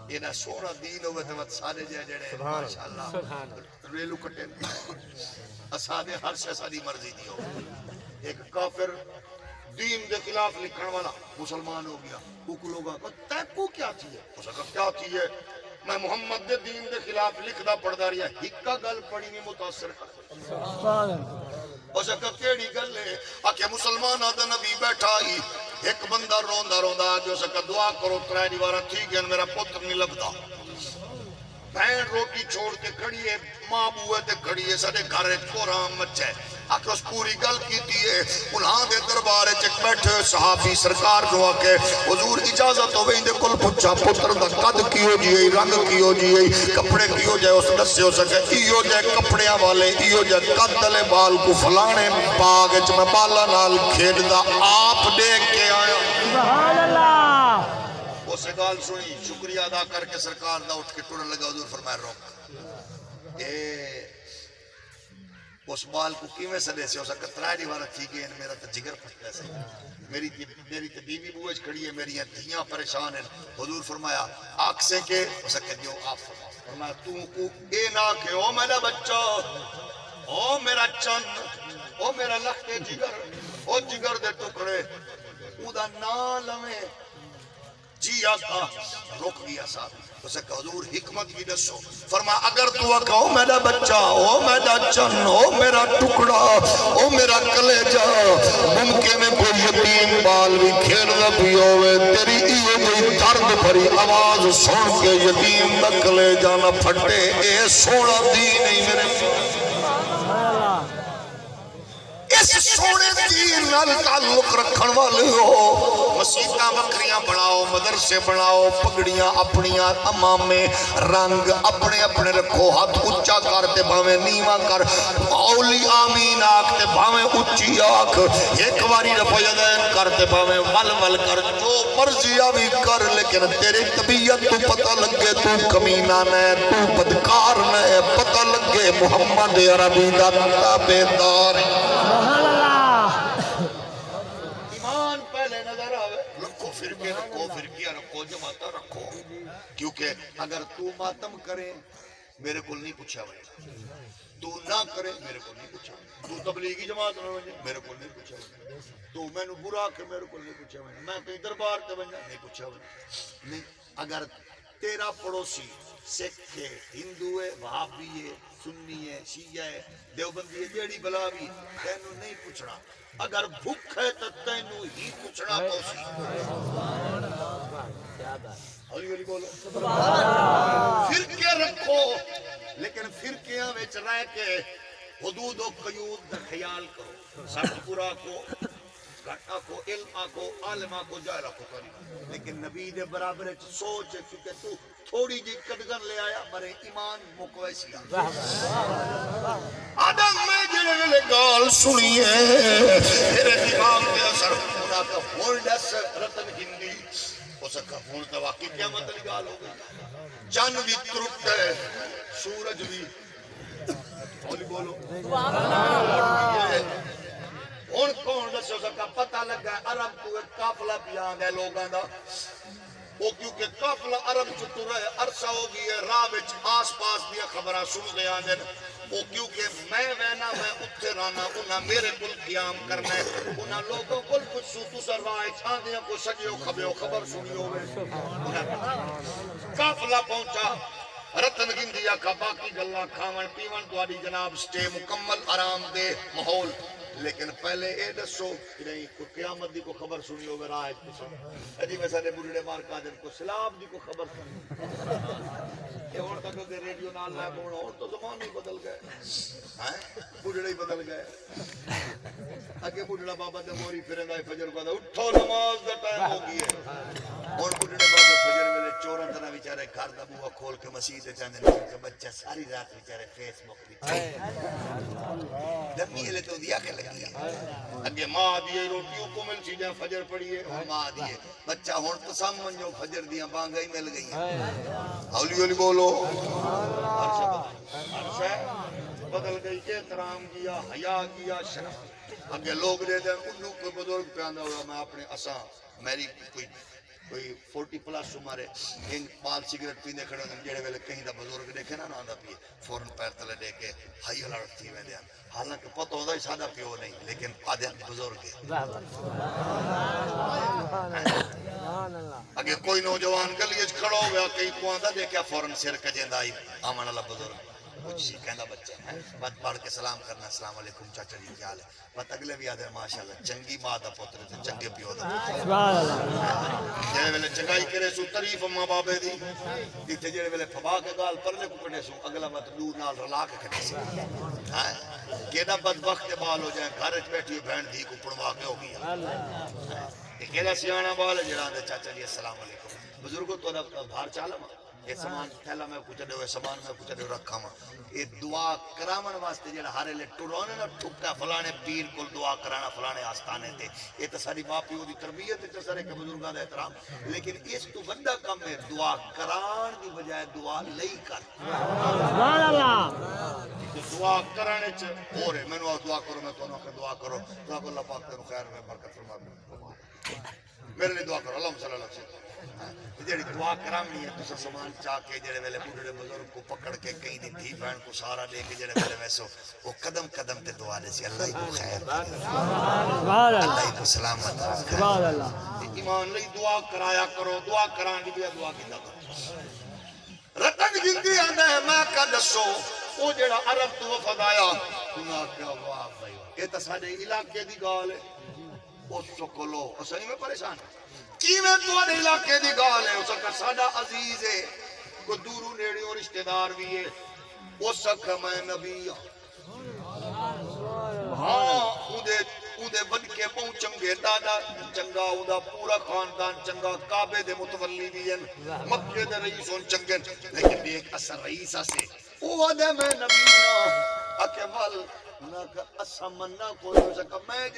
اینا سونا دین ہوئے تو سارے جڑے ماشاءاللہ ریلو کٹے اسادے ہر شے ساری مرضی دی ہو. ایک کافر دین دے خلاف لکھن والا مسلمان ہو گیا. کو لوگا تیکو کیا تھی ہے؟ اس کا کیا تھی ہے؟ میں محمد دے دین دے خلاف لکھدا پڑھدا رہیا ہکا گل پڑھی نہیں متاثر کر. اس کا کیڑی گل ہے؟ آکھے مسلماناں دا نبی بیٹھا ہی ایک بندہ روندا روندا آگے اس کا دعا کرو ترائے دیوارا ٹھیک ہے میرا پتر نہیں لبدا. بہن روٹی چھوڑ کے کھڑی ہے ماں بوئے تے کھڑی ہے سارے گھر کورام مچے. آکھے اس پوری گل کی دیئے انہاں دے دربارے چک بیٹھے صحابی سرکار جو آکے حضور اجازت ہوئے اندے کل پچھا پتر دا قد کیو جیئے رنگ کیو جیئے کپڑے کیو جائے اس دسے ہو سکے ایو جائے کپڑیاں والے ایو جائے قد دلے بال کو فلانے باغ میں بالا نال کھیڑ دا آپ دیکھ کے آیا. سبحان اللہ. اسے گال سنی شکریہ ادا کر کے سرکار دا اٹھ کے ٹورن لگا. حضور فرمائے روک اس بال کو کیویں سدے سے اسا کترائی دیوارا تھی گئے میرا تو جگر پھٹتا سے میری تے بیوی بوجھ کھڑی ہے میری دھیاں پریشان ہیں. حضور فرمایا آنکھ سے کہ اسا کہ دیو آپ فرمایا تو کو اے نہ کہ او میرا بچہ او میرا چن او میرا لختے جگر او جگر دے ٹکڑے او دا نالمیں جی آقا رک گیا صاحب. اسے کہ حضور حکمت بھی دسو. فرما اگر تو آقا او میرا بچہ او میرا چن او میرا ٹکڑا او میرا کلیجہ ممکن ہے کوئی یتیم بال بھی کھیلنا بھی ہوئے تیری ایو کوئی درد بھری آواز سن کے یتیم دا کلیجہ نہ پھٹے. اے سونا دین نہیں میرے اس سونے دین نال تعلق رکھن والے ہو. مسیحاں بکریاں بناؤ مدرسے بناؤ پگڑیاں اپنیاں امامے رنگ اپنے اپنے رکھو ہاتھ اچھا کرتے بھاویں نیواں کر اولی آمین آکھتے بھاویں اچھی آکھ ایک واری رفع یدین کرتے بھاویں ول ول کر جو مرضی بھی کر لیکن تیرے طبیعت تو پتہ لگے تو کمینہ نہ تو بدکار نہ پتہ لگے محمد عربی دا تابعدار. ایمان پہلے نظر آوے رکھو فرقے رکھو فرقیاں رکھو جماعتاں رکھو کیونکہ اگر تو ماتم کرے میرے کو نہیں پوچھا ہوئے تو نہ کرے میرے کو نہیں پوچھا ہوئے تو تبلیغی جماعت نہ ہوئے میرے کو نہیں پوچھا ہوئے تو میں نے برا کہ میرے کو نہیں پوچھا ہوئے میں کہیں دربار تے بنجا نہیں پوچھا ہوئے نہیں. اگر تیرا پڑوسی سکھ ہے ہندو ہے وہابی ہے سنی ہے شیعہ ہے دیوبندی ہے جیڑی بلا بھی تینوں نہیں پوچھنا. اگر بھوک ہے تو تینوں ہی پوچھنا پوسی. علی علی بولو فرقے رکھو لیکن فرقیاں وچ رہ کے حدود و قیود کا خیال کرو. سب پورا کو گھٹا کو علم کو عالمہ کو جائے رکھو لیکن نبی دے برابر سوچ ہے کیونکہ تو تھوڑی جی قدگن لے آیا مرے ایمان مکویسی آدم میں جڑے ویلے گال سنی ہے تیرے دماغ میں اثر ہونا کا ہولڈس رتن ہندی ہو سکا ہون تو واقعی قیامت علی گال ہو گئی. چند بھی ترکت ہے سورج بھی ہولی بولو ہون کون دسو سکا پتہ لگا عرب تو ایک قافلہ بیان ہے لوگاں دا وہ کیونکہ قافلہ عرب چطور ہے عرصہ ہو گئی ہے راہ وچ آس پاس دیا خبرہ سن لے آنے وہ کیونکہ میں وینا میں اتھے رانا انہاں میرے کل قیام کرنا ہے انہاں لوگوں کل کچھ سوتو سر رائے چھاندیاں کو سجیو خبیو خبر سنیو قافلہ پہنچا رتن گندیا کا باقی گلہ کھاون پیون دواری جناب سٹے مکمل آرام دے ماحول لیکن پہلے اے دسو نہیں کو قیامت دی کو خبر سنی ہوگا راہ اجی میں سارے بڑھڑے مار قادر کو سلام دی کو خبر سنی یہ اور تک کہ ریڈیو نال لائے بوڑا اور تو زمان ہی بدل گئے بڑھڑے ہی بدل گئے. اگے بڑھڑا بابا دے موری پھریں دائی فجر کو دا اٹھو نماز دا ٹائم ہو گئی ہے اور بڑھڑے بابا فجر میں چورن طرح بیچارے گھر دا بوہ کھول کے مسیح تے چاندے نہیں کہ بچہ ساری رات بیچارے فیس بک بھی دمی لے تو دیا کہ لگیا اگے ماں دیئے روٹیوں کو مل چیزیں فجر پڑی ہے اور ماں دیئے بچہ ہون تو سامن جو فجر دیاں بانگا ہی مل گئی ہیں. اولی اولی بولو عرشہ بدل گئی احترام کیا حیا کیا شرف. اگے لوگ دے دیں انہوں کوئی بزرگ پیاندہ ہوا میں اپنے اساں میری کوئی کوئی 40 پلس عمر ہے ان پال سگریٹ پیندے کھڑے ہوندے جڑے ویلے کہیں دا بزرگ دیکھے نا آندا پیے فوراً پیر تلے دے کے ہائی الرٹ تھی ویندے حالانکہ پتہ ہوندا ہی سادہ پیو نہیں لیکن آدھے بزرگ ہے اگے کوئی نوجوان گلی وچ کھڑا ہو گیا کہیں کو آندا دیکھیا فوراً سر کجیندا آئی آمن والا بزرگ کچھ سی کہندا بچہ ہے بات پڑھ کے سلام کرنا السلام علیکم چاچا جی کیا حال ہے بات اگلے بھی آدھے ماشاءاللہ چنگی ماں دا پتر تے چنگے پیو دا سبحان اللہ جڑے ویلے چنگائی کرے سو تعریف ماں بابے دی جتھے جڑے ویلے پھبا کے گال پرلے کو کڈے سو اگلا مت دور نال رلا کے کڈے سی ہاں کیڑا بدبخت بال ہو جائے گھر وچ بیٹھی بہن دی کو پڑوا کے ہو گیا یہ کیڑا سیاںا بال جڑا دے چاچا جی السلام علیکم بزرگو تو دا بھار چالا یہ سامان تھیلا میں کچھ دے ہوئے سامان میں کچھ دے رکھا ماں یہ دعا کرامن واسطے جڑا ہارے لے ٹرونے نہ ٹھکا فلانے پیر کو دعا کرانا فلانے آستانے تے یہ تو ساری ماں پیو دی تربیت تے سارے کے بزرگاں دا احترام لیکن اس تو بندہ کم ہے دعا کران دی بجائے دعا لئی کر سبحان اللہ دعا کرانے چ اور ہے مینوں دعا کرو میں تانوں کہ دعا کرو تو اللہ پاک تینوں خیر میں برکت فرمائے میرے لیے دعا کرو اللہم صلی اللہ علیہ وسلم جڑی دعا کرانی ہے تو سامان چاہ کے جڑے ویلے بوڑھے بزرگ کو پکڑ کے کہیں دی تھی بہن کو سارا دے کے جڑے ویلے ویسو وہ قدم قدم تے دعا دے سی اللہ کو خیر اللہ کو سلامت سبحان اللہ ایمان لئی دعا کرایا کرو دعا کران دی دعا کیتا کرو رتن گنتی آندا ہے میں کا دسو او جڑا عرب تو وفد آیا انہاں کیا واہ بھائی اے تے ساڈے علاقے دی گال ہے او سکلو اسیں میں پریشان کیویں تواڈے علاقے دی گال ہے اس کا ساڈا عزیز ہے کو دورو نیڑیوں رشتہ دار بھی ہے اس کا میں نبی ہاں اودے ود کے پہنچن گے دادا چنگا اودہ پورا خاندان چنگا کعبے دے متولی بھی ہیں مکے دے رئیس ہون چنگے لیکن ایک اثر رئیسہ سے او دے میں نبی نا اکے مال نہ کہ اسا مننا کوئی ہو سکا میں